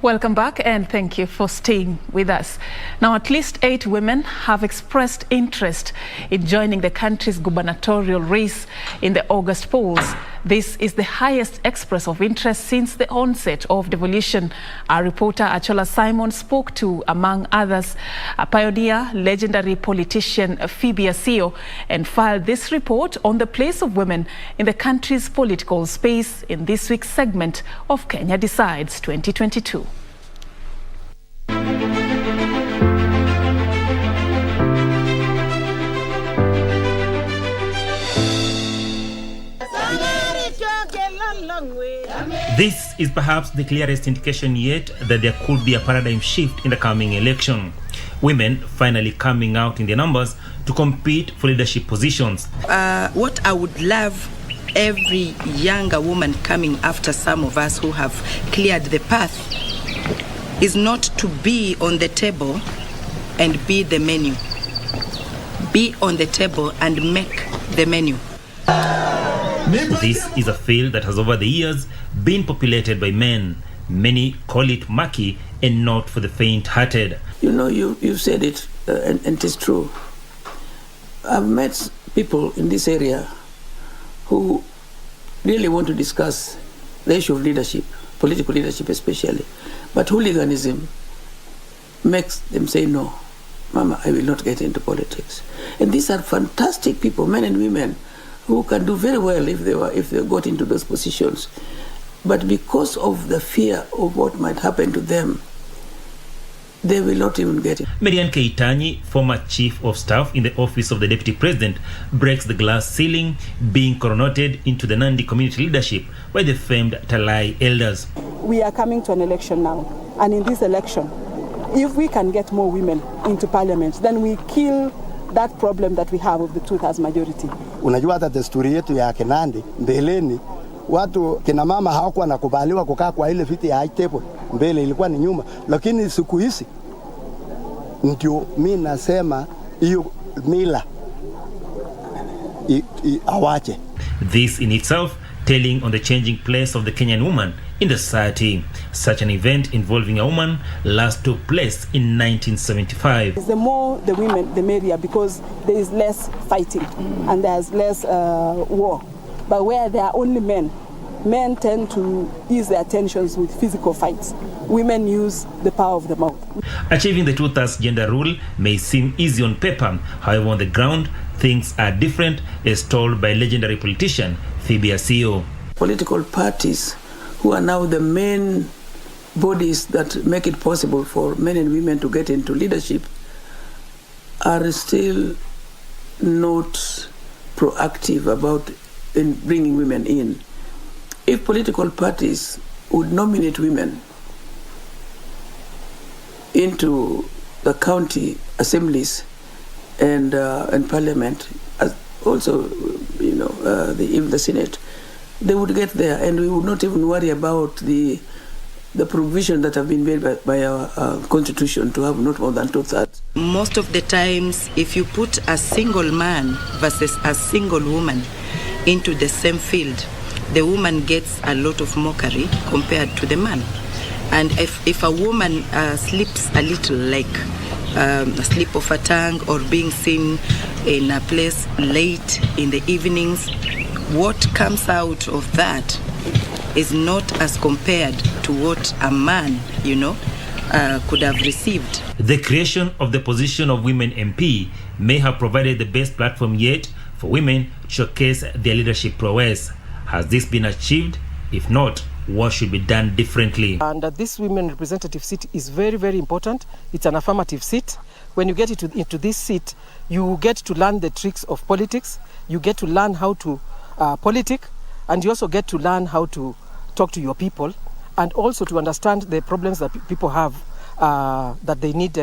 Welcome back and thank you for staying with us. Now, at least 8 women have expressed interest in joining the country's gubernatorial race in the August polls. This is the highest express of interest since the onset of devolution. Our reporter Achola Simon spoke to, among others, a pioneer, legendary politician Phoebe Asiyo, and filed this report on the place of women in the country's political space in this week's segment of Kenya Decides 2022. This is perhaps the clearest indication yet that there could be a paradigm shift in the coming election. Women finally coming out in their numbers to compete for leadership positions. What I would love every younger woman coming after some of us who have cleared the path is not to be on the table and be the menu. Be on the table and make the menu. This is a field that has over the years been populated by men. Many call it murky and not for the faint-hearted. You know, you said it, and it is true. I've met people in this area who really want to discuss the issue of leadership, political leadership especially. But hooliganism makes them say, no, Mama, I will not get into politics. And these are fantastic people, men and women, who can do very well if they got into those positions. But because of the fear of what might happen to them, they will not even get it. Marian Keitanyi, former chief of staff in the office of the deputy president, breaks the glass ceiling, being coronated into the Nandi community leadership by the famed Talai elders. We are coming to an election now, and in this election, if we can get more women into parliament, then we kill that problem that we have of the 2/3 majority. Unajua hata desturi yetu ya Kinandi mbeleni watu kina mama hawakuwa nakubaliwa kukaa kwa ile viti ya high table, mbele ilikuwa ni nyuma, lakini siku hizi ndio mimi nasema hiyo mila awache. This in itself telling on the changing place of the Kenyan woman in the society. Such an event involving a woman last took place in 1975. The more the women, the merrier, because there is less fighting and there's less war. But where there are only men, men tend to ease their tensions with physical fights. Women use the power of the mouth. Achieving the 2/3 gender rule may seem easy on paper. However, on the ground, things are different, as told by legendary politician Phoebe Asiyo. Political parties who are now the main bodies that make it possible for men and women to get into leadership are still not proactive about in bringing women in. If political parties would nominate women into the county assemblies and parliament, also, you know, even the Senate, they would get there, and we would not even worry about the provision that have been made by our constitution to have not more than 2/3. Most of the times, if you put a single man versus a single woman into the same field, the woman gets a lot of mockery compared to the man. And if a woman slips a little, like a slip of a tongue or being seen in a place late in the evenings, what comes out of that is not as compared to what a man, you know, could have received. The creation of the position of women MP may have provided the best platform yet for women to showcase their leadership prowess. Has this been achieved? If not, what should be done differently? And this women representative seat is very, very important. It's an affirmative seat. When you get into this seat, you get to learn the tricks of politics. You get to learn how to politic, and you also get to learn how to talk to your people, and also to understand the problems that people have that they need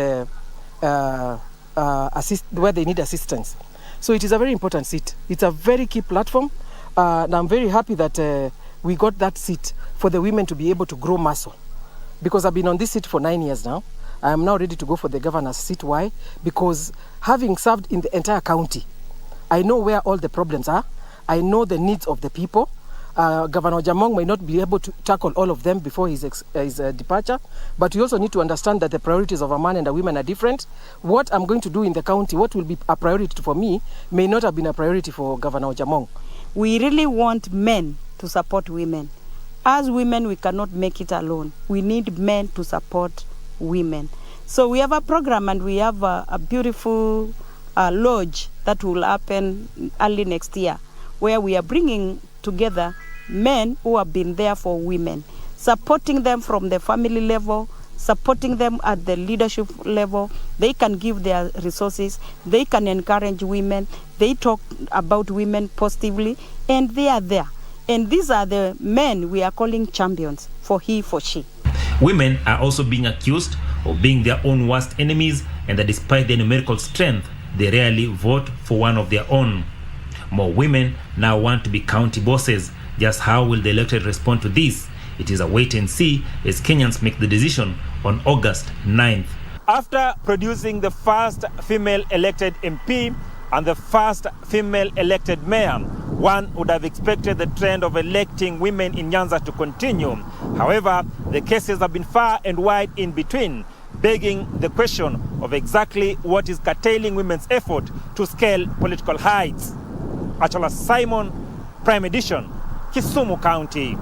where they need assistance. So it is a very important seat. It's a very key platform, and I'm very happy that we got that seat for the women to be able to grow muscle. Because I've been on this seat for 9 years now. I am now ready to go for the governor's seat. Why? Because having served in the entire county, I know where all the problems are. I know the needs of the people. Governor Jamong may not be able to tackle all of them before his departure, but we also need to understand that the priorities of a man and a woman are different. What I'm going to do in the county, what will be a priority for me, may not have been a priority for Governor Jamong. We really want men to support women. As women, we cannot make it alone. We need men to support women. So we have a program and we have a beautiful lodge that will happen early next year, where we are bringing together men who have been there for women, supporting them from the family level, supporting them at the leadership level. They can give their resources, they can encourage women, they talk about women positively, and they are there. And these are the men we are calling champions for he, for she. Women are also being accused of being their own worst enemies, and that despite their numerical strength, they rarely vote for one of their own. More women now want to be county bosses. Just how will the electorate respond to this? It is a wait and see as Kenyans make the decision on August 9th. After producing the first female elected MP and the first female elected mayor, one would have expected the trend of electing women in Nyanza to continue. However, the cases have been far and wide in between, begging the question of exactly what is curtailing women's effort to scale political heights. Achola Simon, Prime Edition, Kisumu County.